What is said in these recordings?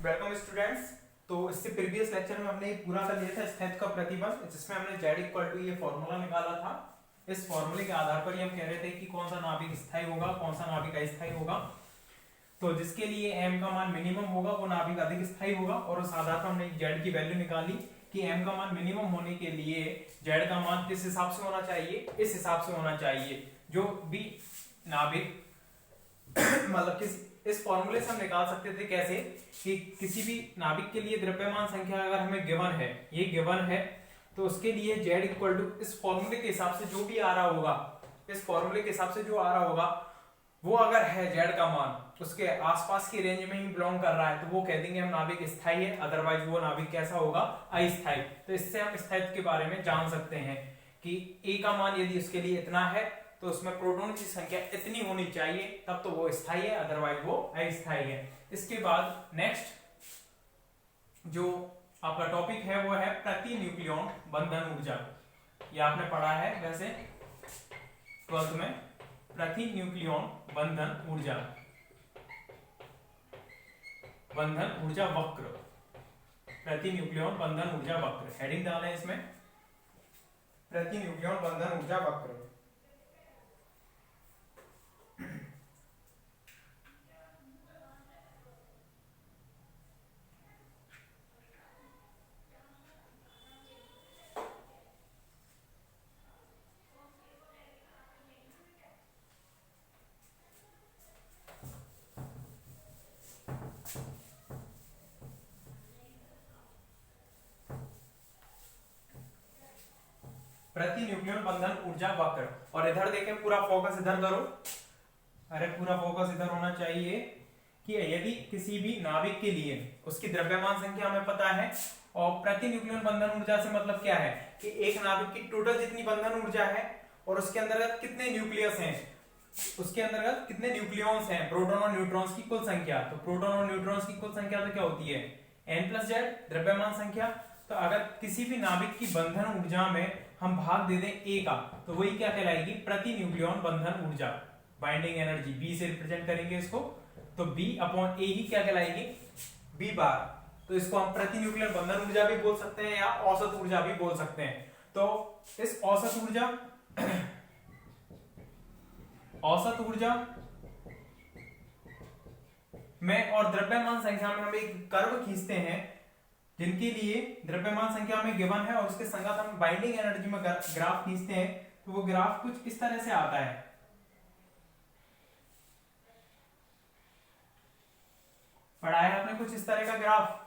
Welcome students. तो इससे previous lecture में हमने पूरा कर लिया था स्थैतिक का प्रतिबंध, जिसमें हमने z इक्वल टू ये फॉर्मूला निकाला था। इस फॉर्मूले के आधार पर ही हम कह रहे थे कि कौन सा नाभिक स्थायी होगा, कौन सा नाभिक अस्थायी होगा। तो जिसके लिए m का मान मिनिमम होगा वो नाभिक अधिक स्थायी होगा, और उस आधार पर हमने z की वैल्यू निकाली कि m का मान मिनिमम होने के लिए z का मान किस हिसाब से होना चाहिए, इस हिसाब से होना चाहिए जो भी नाभिक मतलब इस फॉर्मूले से हम निकाल सकते थे कैसे कि किसी भी नाभिक के लिए द्रव्यमान संख्या अगर हमें गिवन है, ये गिवन है, तो उसके लिए z इक्वल टू इस फॉर्मूले के हिसाब से जो भी आ रहा होगा, इस फॉर्मूले के हिसाब से जो आ रहा होगा वो अगर है z का मान उसके आसपास की रेंज में ही बिलोंग कर रहा है तो वो कह देंगे हम नाभिक स्थायी है, अदरवाइज वो नाभिक कैसा होगा, अस्थायी। तो इससे हम स्थायित्व के बारे में जान सकते हैं कि a का मान यदि उसके लिए इतना है तो उसमें प्रोटॉन की संख्या इतनी होनी चाहिए, तब तो वो स्थायी है, अदरवाइज वो अस्थायी है। इसके बाद नेक्स्ट जो आपका टॉपिक है वो है प्रति न्यूक्लियॉन बंधन ऊर्जा। ये आपने पढ़ा है वैसे 12th में, प्रति न्यूक्लियॉन बंधन ऊर्जा, बंधन ऊर्जा वक्र, प्रति न्यूक्लियॉन बंधन ऊर्जा वक्र हेडिंग डाला है इसमें, प्रति न्यूक्लियॉन बंधन ऊर्जा वक्र। प्रति न्यूक्लियन बंधन ऊर्जा वक्र। और इधर देखें, पूरा फोकस इधर करो, अरे पूरा फोकस इधर होना चाहिए कि यदि किसी भी नाभिक के लिए उसकी द्रव्यमान संख्या हमें पता है, और प्रति न्यूक्लियन बंधन ऊर्जा से मतलब क्या है कि एक नाभिक की टोटल जितनी बंधन ऊर्जा है और उसके अंतर्गत कितने न्यूक्लियस हैं, उसके अंतर्गत कितने न्यूक्लियॉन्स हैं, प्रोटॉन और न्यूट्रॉन्स की कुल संख्या। तो प्रोटॉन और न्यूट्रॉन्स की कुल संख्या तो क्या होती है, n+z द्रव्यमान संख्या। तो अगर किसी भी नाभिक की बंधन ऊर्जा में हम भाग दे दें a का, तो वही क्या कहलाएगी, प्रति न्यूक्लियॉन बंधन ऊर्जा, बाइंडिंग एनर्जी b से रिप्रेजेंट करेंगे इसको, तो b/a ही क्या कहलाएगी, b बार। तो इसको हम प्रति न्यूक्लियन बंधन ऊर्जा भी बोल सकते हैं या औसत ऊर्जा भी बोल सकते हैं। तो इस औसत ऊर्जा औसत ऊर्जा में और द्रव्यमान संख्या में हम एक कर्व खींचते हैं जिनके लिए द्रव्यमान संख्या में गिवन है, और उसके संगत हम बाइंडिंग एनर्जी में ग्राफ खींचते हैं। तो वो ग्राफ कुछ इस तरह से आता है, पढ़ा है आपने कुछ इस तरह का ग्राफ,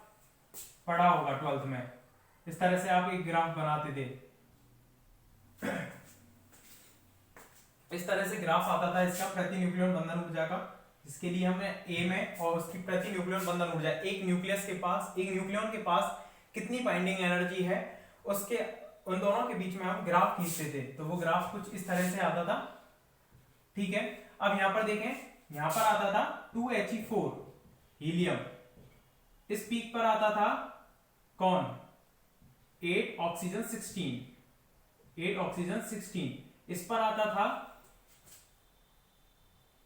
पढ़ा होगा 12th में, इस तरह से आप एक ग्राफ बनाते थे, इस तरह से ग्राफ आता था इसका प्रति न्यूक्लियन बंधन ऊर्जा का, जिसके लिए हमने a में और उसकी प्रति न्यूक्लियन बंधन ऊर्जा, एक न्यूक्लियस के पास, एक न्यूक्लियन के पास कितनी बाइंडिंग एनर्जी है, उसके उन दोनों के बीच में हम ग्राफ खींचते थे। तो वो ग्राफ कुछ इस तरह से आता था, ठीक है। अब यहां पर देखें, यहां पर आता था 2He4 हीलियम, इस पीक पर आता था कौन, 8 ऑक्सीजन 16, 8 ऑक्सीजन 16, इस पर आता था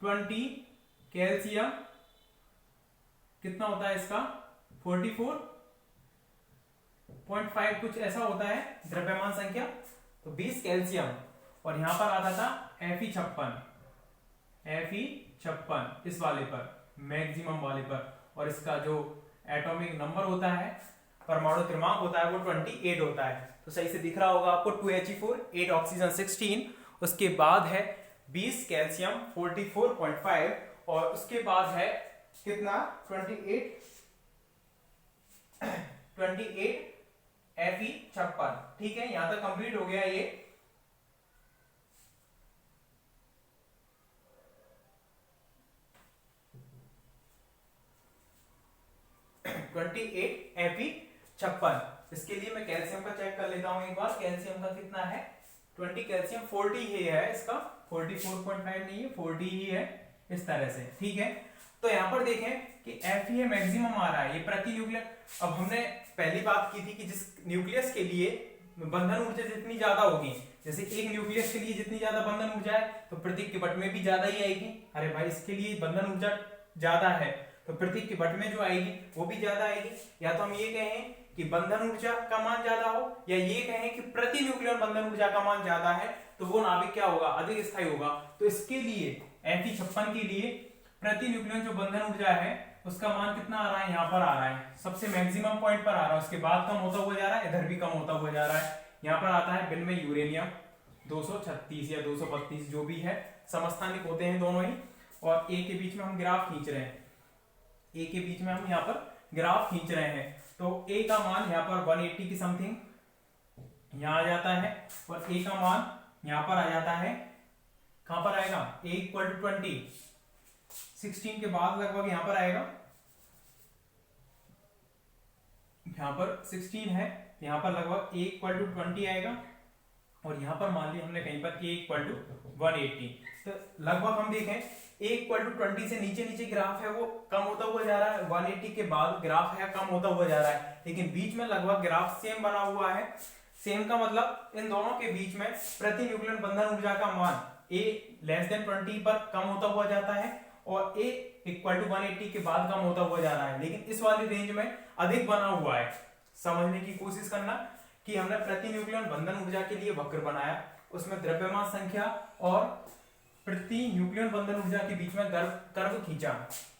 20 कैल्शियम, कितना होता है इसका 44.5 कुछ ऐसा होता है द्रव्यमान संख्या, तो 20 कैल्शियम। और यहां पर आता था Fe56, Fe56 इस वाले पर, मैक्सिमम वाले पर, और इसका जो एटॉमिक नंबर होता है, परमाणु क्रमांक होता है, वो 28 होता है। तो सही से दिख रहा होगा आपको, 2He4 8 ऑक्सीजन 16, उसके बाद है 20 कैल्शियम 44.5, और उसके बाद है कितना 28 Fe56, ठीक है। यहां तक कंप्लीट हो गया ये। Fe56, इसके लिए मैं कैल्शियम का चेक कर लेता हूं एक बार, कैल्शियम का कितना है 20 कैल्शियम 40 ही है इसका, 44.5 नहीं है, 40 ही है, इस तरह से, ठीक है। तो यहां पर देखें कि Fe मैक्सिमम आ रहा है, ये प्रति न्यूक्लियस। अब हमने पहली बात की थी कि जिस न्यूक्लियस के लिए बंधन ऊर्जा जितनी ज्यादा होगी, जैसे एक न्यूक्लियस के लिए जितनी ज्यादा बंधन ऊर्जा है तो प्रत्येक के बट में भी ज्यादा ही आएगी। अरे भाई, इसके लिए बंधन ऊर्जा ज्यादा है तो प्रति किबट में जो आएगी वो भी ज्यादा आएगी। या तो हम ये कहें कि बंधन ऊर्जा का मान ज्यादा हो, या ये कहें कि प्रति न्यूक्लियन बंधन ऊर्जा का मान ज्यादा है, तो वो नाभिक क्या होगा, अधिक स्थायी होगा। तो इसके लिए Fe56 के लिए प्रति न्यूक्लियन जो बंधन ऊर्जा है उसका मान कितना आ रहा है, यहाँ पर आ रहा है, सबसे मैक्सिमम पॉइंट पर आ रहा है, उसके बाद कम होता हुआ जा रहा है, इधर भी कम होता हुआ जा रहा है। यहाँ पर आता है बिन में यूरेनियम 236 या 232 जो भी है, समस्थानिक होते हैं दोनों ही। और ए के बीच में हम ग्राफ खींच रहे हैं, ए के बीच में हम यहाँ पर ग्राफ खींच रहे हैं। तो ए का मान यहाँ पर 180 की समथिंग यहाँ आ जाता है, और ए का मान यहाँ पर आ जाता है, कहां पर आएगा, a इक्वल टू 20, 16 के बाद लगभग यहां पर आएगा, यहां पर 16 है, यहां पर लगभग a इक्वल टू 20 आएगा, और यहां पर मान लिया हमने कहीं पर a इक्वल टू 180। तो लगभग हम देखें a इक्वल टू 20 से नीचे नीचे ग्राफ है वो कम होता हुआ जा रहा है, 180 के बाद ग्राफ है कम होता हुआ जा रहा है, लेकिन बीच में लगभग ग्राफ सेम बना हुआ है। सेम का मतलब इन दोनों के बीच में प्रति न्यूक्लियन बंधन ऊर्जा का मान a लेस देन 20 पर कम होता हुआ जाता है, और a इक्वल टू 180 के बाद कम होता हुआ जा रहा है, लेकिन इस वाली रेंज में अधिक बना हुआ है। समझने की कोशिश करना कि हमने प्रति न्यूक्लियन बंधन ऊर्जा के लिए वक्र बनाया, उसमें द्रव्यमान संख्या और प्रति न्यूक्लियन बंधन ऊर्जा के बीच में कर्व खींचा।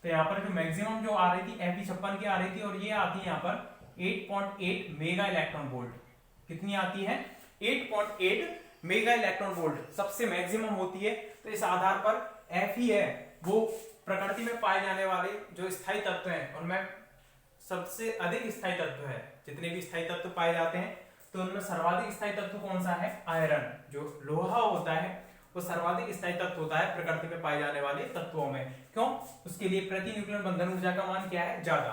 तो यहाँ पर जो मैक्सिमम जो आ रही थी Fe56 की आ रही थी, और ये आती है यहाँ पर 8.8 मेगा इलेक्ट्रॉन वोल्ट। कितनी आती है, 8.8 मेगा इलेक्ट्रॉन वोल्ट सबसे मैक्सिमम होती है। तो इस आधार पर Fe है वो प्रकृति में पाए जाने वाले जो स्थायी तत्व हैं उनमें सबसे अधिक स्थायी तत्व है। जितने भी स्थायी तत्व पाए जाते हैं तो उनमें सर्वाधिक स्थायी तत्व कौन सा है, आयरन। जो लोहा होता है वो सर्वाधिक स्थायी तत्व होता है प्रकृति में पाए जाने वाले तत्वों में। क्यों, उसके लिए प्रति न्यूक्लियन बंधन ऊर्जा का मान क्या है, ज्यादा।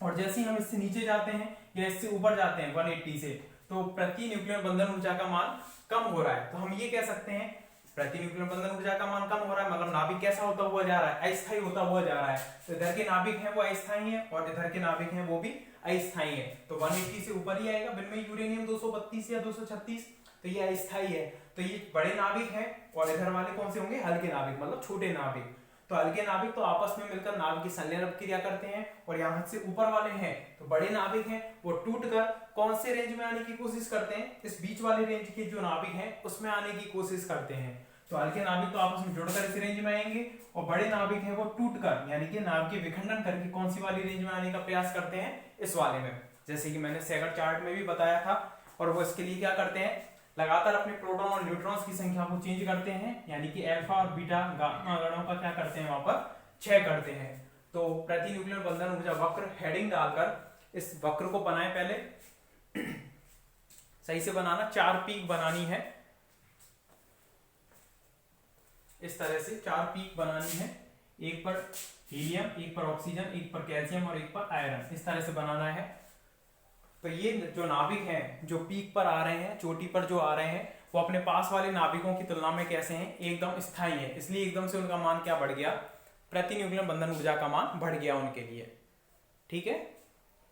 और जैसे ही हम इससे नीचे जाते हैं या इससे ऊपर जाते हैं 180 से, तो प्रति न्यूक्लियन बंधन ऊर्जा का मान कम हो रहा है। तो हम ये कह सकते हैं प्रति न्यूक्लियन बंधन ऊर्जा का मान कम हो रहा है, मतलब नाभिक कैसा होता हुआ जा रहा है, अस्थायी होता हुआ जा रहा है। तो इधर के नाभिक हैं वो अस्थायी हैं, और इधर के नाभिक हैं वो भी अस्थायी हैं। तो 180 से ऊपर ही आएगा, बिन में यूरेनियम 232 या 236, तो ये अस्थायी है। तो ये बड़े नाभिक हैं, और इधर वाले कौन से होंगे, हल्के नाभिक, मतलब छोटे नाभिक। तो हल्के नाभिक तो आपस में मिलकर नाभिक की संलयन क्रिया करते हैं, और यहाँ से ऊपर वाले हैं तो बड़े नाभिक हैं, वो टूटकर कौन से रेंज में आने की कोशिश करते हैं, इस बीच वाले रेंज के जो नाभिक हैं उसमें आने की कोशिश करते हैं। तो हल्के नाभिक तो आपस में जुड़कर इस रेंज में आएंगे, और बड़े नाभिक हैं वो टूटकर यानी कि नाभिक के विखंडन करके कौन सी वाली रेंज में आने का प्रयास करते हैं, इस वाले में। जैसे कि मैंने सेकंड चार्ट में भी बताया था। और वो इसके लिए क्या करते हैं, लगातार अपने प्रोटॉन और न्यूट्रॉन्स की संख्या को चेंज करते हैं, यानी कि अल्फा और बीटा गामा गणों का क्या करते हैं, वहां पर क्षय करते हैं। तो प्रति न्यूक्लियन बंधन ऊर्जा वक्र हेडिंग डालकर इस वक्र को बनाए, पहले सही से बनाना, 4 पीक बनानी है, इस तरह से 4 पीक बनानी है, एक पर हीलियम, एक पर ऑक्सीजन, एक पर कैल्शियम और एक पर आयरन, इस तरह से बनाना है। तो ये जो नाभिक हैं जो पीक पर आ रहे हैं, चोटी पर जो आ रहे हैं, वो अपने पास वाले नाभिकों की तुलना में कैसे हैं, एकदम स्थायी है, इसलिए एकदम से उनका मान क्या बढ़ गया, प्रति न्यूक्लियन बंधन ऊर्जा का मान बढ़ गया उनके लिए। ठीक है,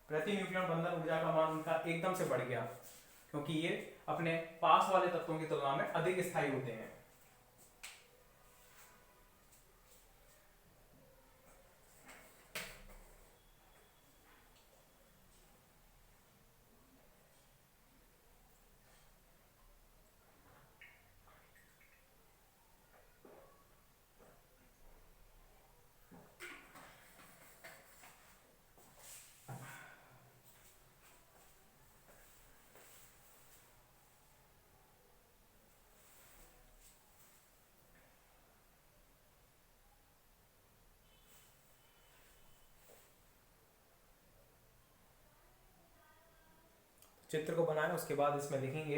प्रति न्यूक्लियन बंधन ऊर्जा का मान उनका एकदम से बढ़ गया, क्योंकि ये अपने पास वाले तत्वों की तुलना में अधिक स्थायी होते हैं। चित्र को बनाएं, उसके बाद इसमें लिखेंगे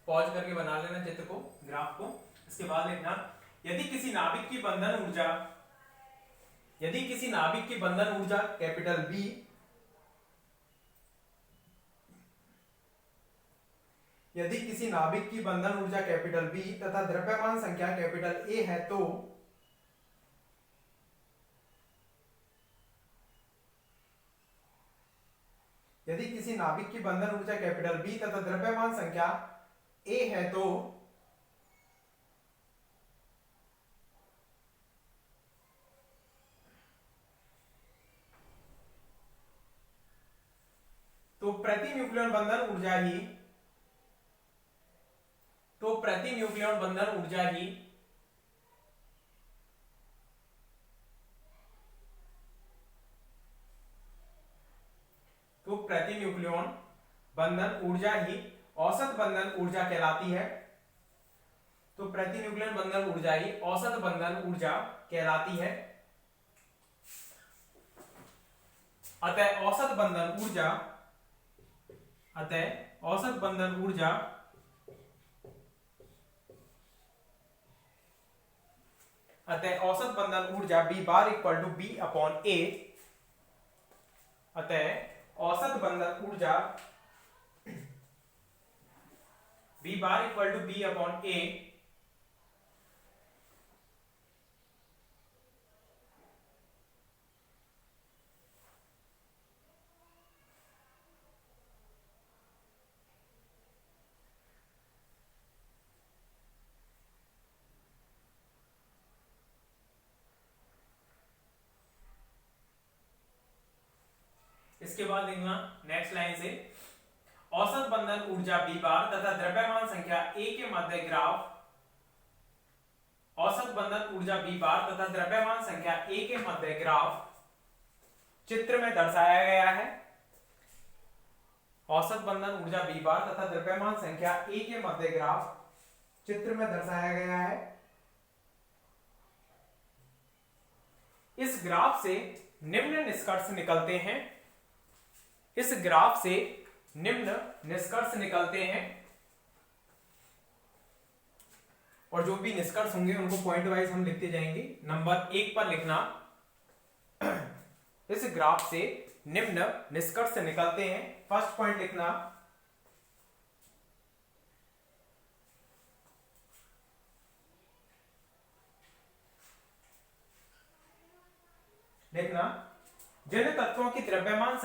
पॉज करके बना लेना चित्र को, ग्राफ को। इसके बाद लिखना, यदि किसी नाभिक की बंधन ऊर्जा, यदि किसी नाभिक की बंधन ऊर्जा कैपिटल बी, यदि किसी नाभिक की बंधन ऊर्जा कैपिटल बी तथा द्रव्यमान संख्या कैपिटल ए है तो यदि किसी नाभिक की बंधन ऊर्जा कैपिटल बी तथा द्रव्यमान संख्या ए है तो प्रति न्यूक्लियन बंधन ऊर्जा ही प्रति न्यूक्लियन बंधन ऊर्जा ही प्रति न्यूक्लियन बंधन ऊर्जा ही औसत बंधन ऊर्जा कहलाती है। तो प्रति न्यूक्लियन बंधन ऊर्जा ही औसत बंधन ऊर्जा कहलाती है। अतः औसत बंधन ऊर्जा B bar equal to B upon A. अतः औसत बंधन ऊर्जा B bar equal to B upon A इसके बाद लिखना नेक्स्ट लाइन से औसत बंधन ऊर्जा बी बार तथा द्रव्यमान संख्या ए के मध्य ग्राफ। औसत बंधन ऊर्जा बी बार तथा द्रव्यमान संख्या ए के मध्य ग्राफ चित्र में दर्शाया गया है। औसत बंधन ऊर्जा बी बार तथा द्रव्यमान संख्या ए के मध्य ग्राफ चित्र में दर्शाया गया है। इस ग्राफ से निम्न निष्कर्ष निकलते हैं। इस ग्राफ से निम्न निष्कर्ष निकलते हैं और जो भी निष्कर्ष होंगे उनको पॉइंट वाइज हम लिखते जाएंगे। नंबर 1 पर लिखना इस ग्राफ से निम्न निष्कर्ष निकलते हैं। फर्स्ट पॉइंट लिखना जिन तत्वों की द्रव्यमान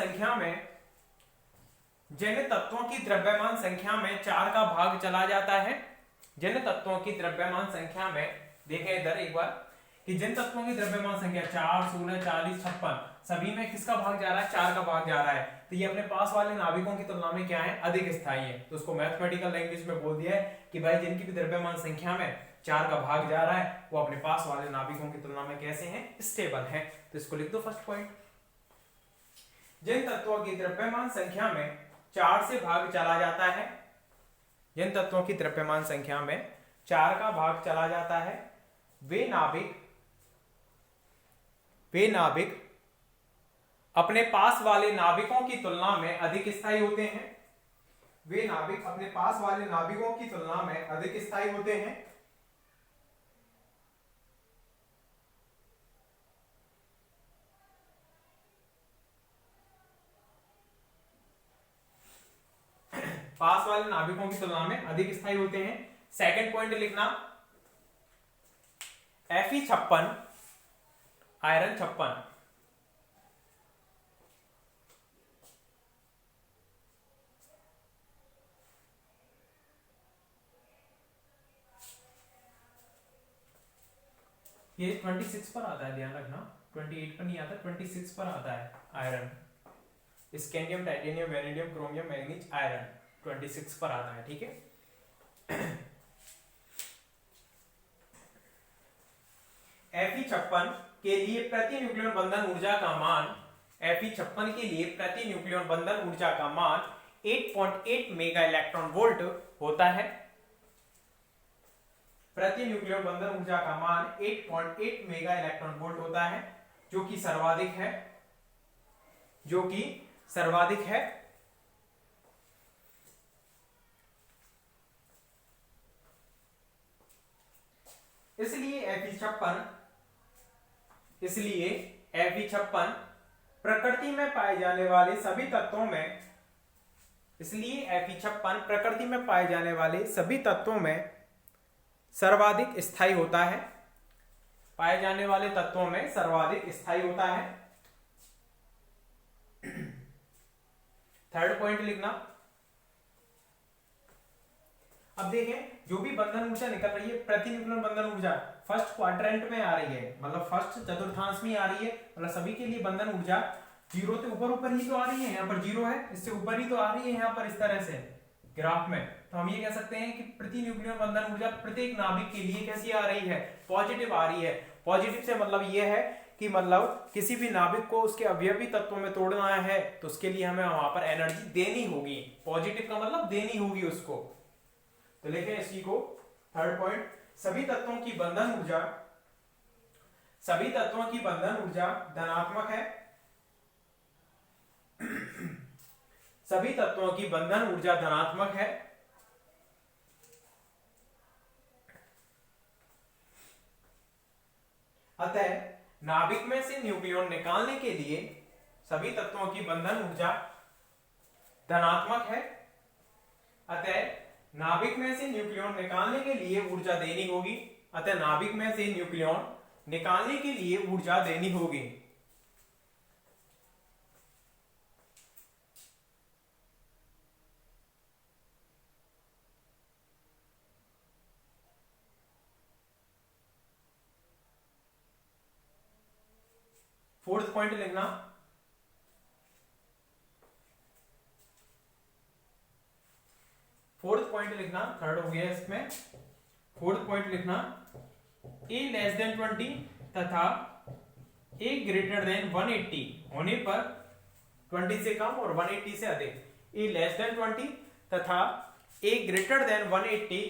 संख्या में 4 का भाग चला जाता है। जिन तत्वों की द्रव्यमान संख्या में देखें इधर एक बार कि जिन तत्वों की द्रव्यमान संख्या 4, 16, 40, 56 सभी में किसका भाग जा रहा है? 4 का भाग जा रहा है। तो ये अपने पास वाले नाभिकों की तुलना में क्या है? अधिक स्थायी है। तो उसको मैथमेटिकल लैंग्वेज में बोल दिया है कि भाई जिनकी भी द्रव्यमान संख्या में 4 का भाग जा रहा है वो अपने पास वाले नाभिकों की तुलना में कैसे हैं? स्टेबल है। तो इसको लिख दो फर्स्ट पॉइंट। जिन तत्वों की द्रव्यमान संख्या में 4 से भाग चला जाता है, जिन तत्वों की द्रव्यमान संख्या में 4 का भाग चला जाता है वे नाभिक अपने पास वाले नाभिकों की तुलना में अधिक स्थायी होते हैं। वे नाभिक अपने पास वाले नाभिकों की तुलना में अधिक स्थायी होते हैं। पास वाले नाभिकों की तुलना में अधिक स्थायी होते हैं। सेकंड पॉइंट लिखना Fe56 आयरन 56। ये 26 पर आता है, ध्यान रखना 28 पर नहीं आता, 26 पर आता है iron. Scandium, titanium, vanadium, chromium, manganese, iron 26 पर आता है। ठीक है। Fe56 के लिए प्रति न्यूक्लियन बंधन ऊर्जा का मान Fe56 के लिए प्रति न्यूक्लियन बंधन ऊर्जा का मान 8.8 मेगा इलेक्ट्रॉन वोल्ट होता है। प्रति न्यूक्लियन बंधन ऊर्जा का मान 8.8 मेगा इलेक्ट्रॉन वोल्ट होता है, जो कि सर्वाधिक है। इसलिए Fe56 प्रकृति में पाए जाने वाले सभी तत्वों में इसलिए Fe56 प्रकृति में पाए जाने वाले सभी तत्वों में सर्वाधिक स्थायी होता है, पाए जाने वाले तत्वों में सर्वाधिक स्थायी होता है। थर्ड पॉइंट लिखना। अब देखें, जो भी बंधन ऊर्जा निकल रही है, प्रतिन्यूक्लियन बंधन ऊर्जा फर्स्ट क्वाड्रेंट में आ रही है, मतलब फर्स्ट चतुर्थांश में आ रही है, मतलब सभी के लिए बंधन ऊर्जा जीरो से ऊपर ऊपर ही तो आ रही है, यहाँ पर जीरो है, इससे ऊपर ही तो आ रही है यहाँ पर इस तरह से ग्राफ में। तो हम ये कह सकते हैं कि प्रतिन्यूक्लियन बंधन ऊर्जा प्रत्येक नाभिक के लिए कैसी आ रही है, पॉजिटिव आ रही है। पॉजिटिव से मतलब ये है कि मतलब किसी भी नाभिक को उसके अवयवी तत्वों में तोड़ना है तो उसके लिए हमें वहां पर एनर्जी देनी होगी। पॉजिटिव का मतलब देनी होगी उसको। तो लिखें इसी को थर्ड पॉइंट, सभी तत्वों की बंधन ऊर्जा धनात्मक है। सभी तत्वों की बंधन ऊर्जा धनात्मक है। अतः नाभिक में से न्यूक्लियॉन निकालने के लिए सभी तत्वों की बंधन ऊर्जा धनात्मक है। अतः नाभिक में से न्यूक्लियॉन निकालने के लिए ऊर्जा देनी होगी। अतः नाभिक में से न्यूक्लियॉन निकालने के लिए ऊर्जा देनी होगी। फोर्थ पॉइंट लिखना। फोर्थ पॉइंट लिखना, थर्ड हो गया इसमें। फोर्थ पॉइंट लिखना, A लेस देन 20 तथा A ग्रेटर देन 180 होने पर, 20 से कम और 180 से अधिक, A लेस देन 20 तथा A ग्रेटर देन 180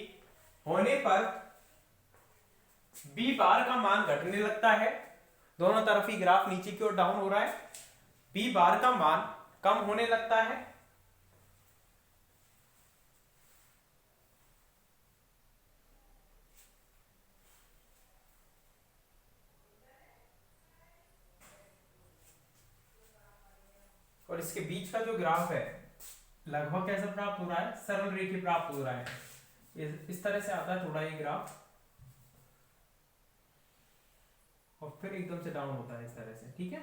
होने पर B बार का मान घटने लगता है। दोनों तरफ ही ग्राफ नीचे की ओर डाउन हो रहा है। B बार का मान कम होने लगता है। और इसके बीच का जो ग्राफ है लगभग कैसा प्राप्त हो रहा है, सरल रेखी प्राप्त हो रहा है। इस तरह से आता है थोड़ा ये ग्राफ और फिर एकदम से डाउन होता है इस तरह से, ठीक है।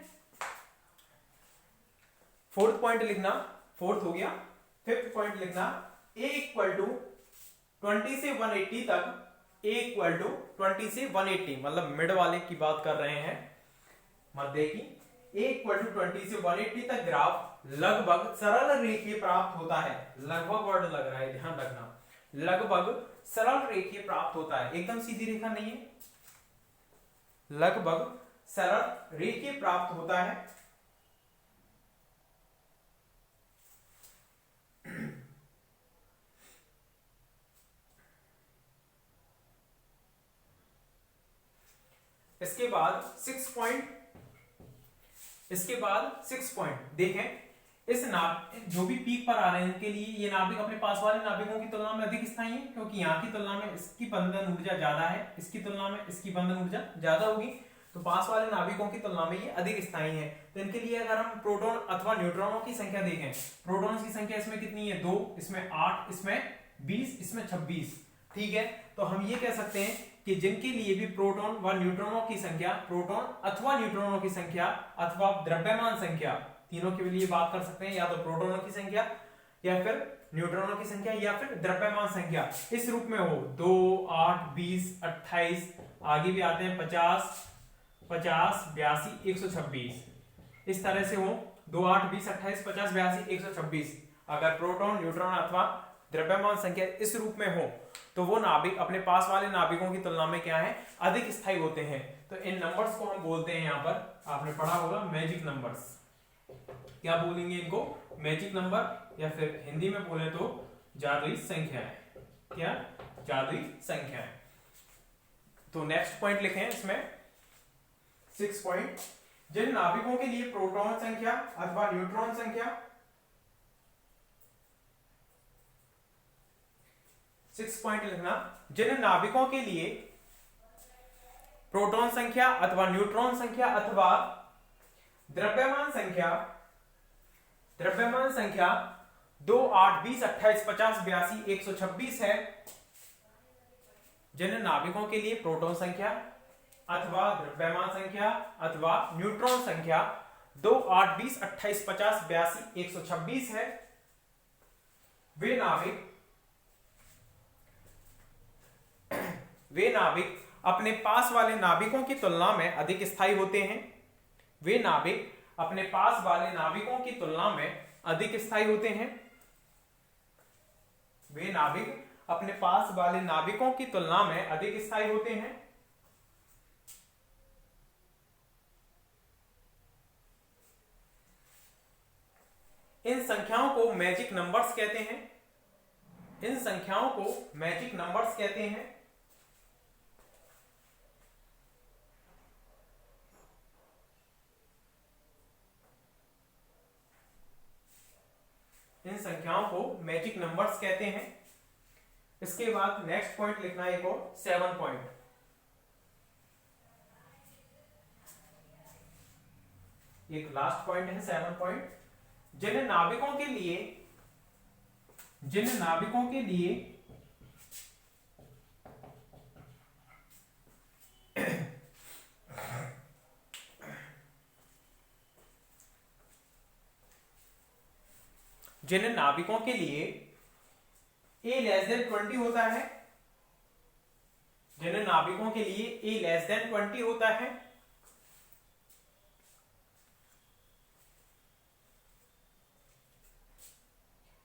फोर्थ पॉइंट लिखना, फोर्थ हो गया। फिफ्थ पॉइंट लिखना, A इक्वल टू 20 से 180 तक, A इक्वल टू 20 से 180 मतलब मिड वाले की बात कर रहे हैं, मध्य की। A इक्वल टू 20 से 180 तक ग्राफ लगभग सरल रेखीय प्राप्त होता है। लगभग वर्ड लग रहा है, ध्यान रखना, लगभग सरल रेखीय प्राप्त होता है, एकदम सीधी रेखा नहीं है, लगभग सरल रेखीय प्राप्त होता है। इसके बाद 6 पॉइंट देखें, इस जो भी पीक पर आ रहे हैं इनके लिए ये नाभिक अपने पास वाले नाभिकों की तुलना में अधिक स्थायी है, क्योंकि यहाँ की तुलना में इसकी बंधन ऊर्जा ज्यादा है, इसकी तुलना में इसकी बंधन ऊर्जा ज्यादा होगी, तो पास वाले नाभिकों की तुलना में ये अधिक स्थायी है। तो इनके लिए अगर हम प्रोटॉन अथवा न्यूट्रॉनों की संख्या देखें, प्रोटॉन्स की संख्या इसमें कितनी है, 2, इसमें 8, इसमें 20, इसमें 26, ठीक है। तो हम ये कह सकते हैं कि जिनके लिए भी प्रोटॉन व न्यूट्रॉनों की संख्या, प्रोटॉन अथवा न्यूट्रॉनों की संख्या अथवा द्रव्यमान संख्या, तीनों के लिए बात कर सकते हैं, या तो प्रोटॉनों की संख्या या फिर न्यूट्रॉनों की संख्या या फिर द्रव्यमान संख्या इस रूप में हो, 2, 8, 20, 28, आगे भी आते हैं 50, 82, 126, इस तरह से हो 2, 8, 20, 28, 50, 82, 126। अगर प्रोटॉन, न्यूट्रॉन अथवा द्रव्यमान संख्या इस रूप में हो तो वो नाभिक अपने पास वाले नाभिकों की तुलना में क्या है, अधिक स्थायी होते हैं। तो इन नंबर्स को हम बोलते हैं, यहाँ पर आपने पढ़ा होगा मैजिक नंबर्स। क्या बोलेंगे इनको, मैजिक नंबर, या फिर हिंदी में बोले तो जादुई संख्याएं। क्या, जादुई संख्याएं। तो नेक्स्ट पॉइंट लिखें इसमें 6 पॉइंट, जिन नाभिकों के लिए प्रोटॉन संख्या अथवा न्यूट्रॉन संख्या, 6 पॉइंट लिखना, जिन नाभिकों के लिए प्रोटॉन संख्या अथवा न्यूट्रॉन संख्या अथवा द्रव्यमान संख्या 2, 8, 20, 28, 50, 82, 126 है जिन नाभिकों के लिए प्रोटॉन संख्या अथवा द्रव्यमान संख्या अथवा न्यूट्रॉन संख्या 2, 8, 20, 28, 50, 82, 126 है, वे नाभिक अपने पास वाले नाभिकों की तुलना में अधिक स्थायी होते हैं। वे नाभिक अपने पास वाले नाभिकों की तुलना में अधिक स्थायी होते हैं। वे नाभिक अपने पास वाले नाभिकों की तुलना में अधिक स्थायी होते हैं। इन संख्याओं को मैजिक नंबर्स कहते हैं। इन संख्याओं को मैजिक नंबर्स कहते हैं। इन संख्याओं को मैजिक नंबर्स कहते हैं। इसके बाद नेक्स्ट पॉइंट लिखना है एक और 7 पॉइंट। एक लास्ट पॉइंट है 7 पॉइंट। जिन नाभिकों के लिए जिन नाभिकों के लिए a लेस देन 20 होता है, जिन नाभिकों के लिए a लेस देन 20 होता है,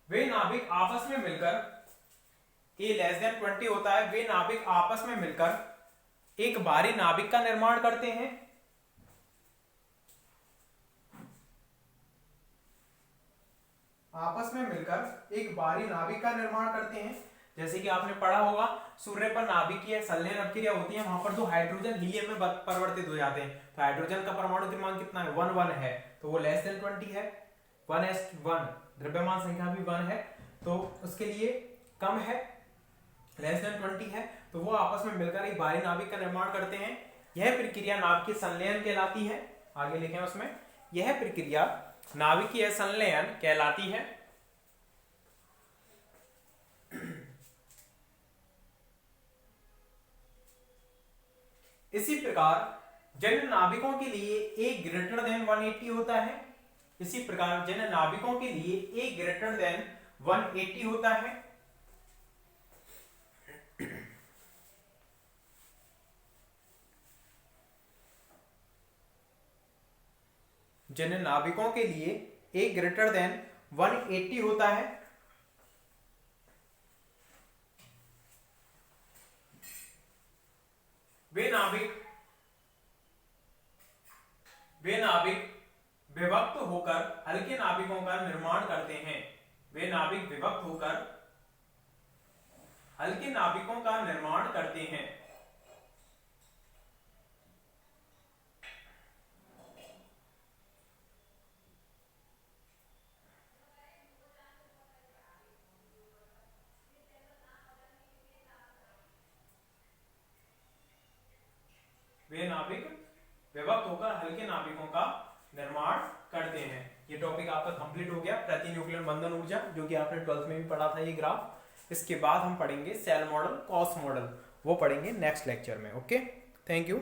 वे नाभिक आपस में मिलकर a लेस देन 20 होता है, वे नाभिक आपस में मिलकर एक भारी नाभिक का निर्माण करते हैं। आपस में मिलकर एक भारी नाभिक का निर्माण करते हैं। जैसे कि आपने पढ़ा होगा सूर्य पर नाभिकीय संलयन अभिक्रिया होती है, वहां पर तो हाइड्रोजन हीलियम में परिवर्तित हो जाते हैं, तो हाइड्रोजन का परमाणु क्रमांक कितना है 1 1 है, तो वो लेस देन 20 है। 1s1 द्रव्यमान संख्या भी 1 है, तो उसके लिए कम है, लेस देन 20 है, तो वो आपस में मिलकर एक भारी नाभिक का निर्माण करते हैं। यह प्रक्रिया नाभिकीय संलयन कहलाती है। आगे लिखें उसमें, यह प्रक्रिया नाभिकीय संलयन कहलाती है। इसी प्रकार जिन नाभिकों के लिए a ग्रेटर देन 180 होता है, इसी प्रकार जिन नाभिकों के लिए a ग्रेटर देन 180 होता है, जिन नाभिकों के लिए a ग्रेटर देन 180 होता है, वे नाभिक विभक्त होकर हल्के नाभिकों का निर्माण करते हैं। वे नाभिक विभक्त होकर हल्के नाभिकों का निर्माण करते हैं। वे नाभिक विभक्त होकर हल्के नाभिकों का निर्माण करते हैं। ये टॉपिक आपका कंप्लीट हो गया, प्रतिन्यूक्लियर बंधन ऊर्जा, जो कि आपने 12th में भी पढ़ा था ये ग्राफ। इसके बाद हम पढ़ेंगे सेल मॉडल, कॉस मॉडल, वो पढ़ेंगे नेक्स्ट लेक्चर में। Okay, thank you.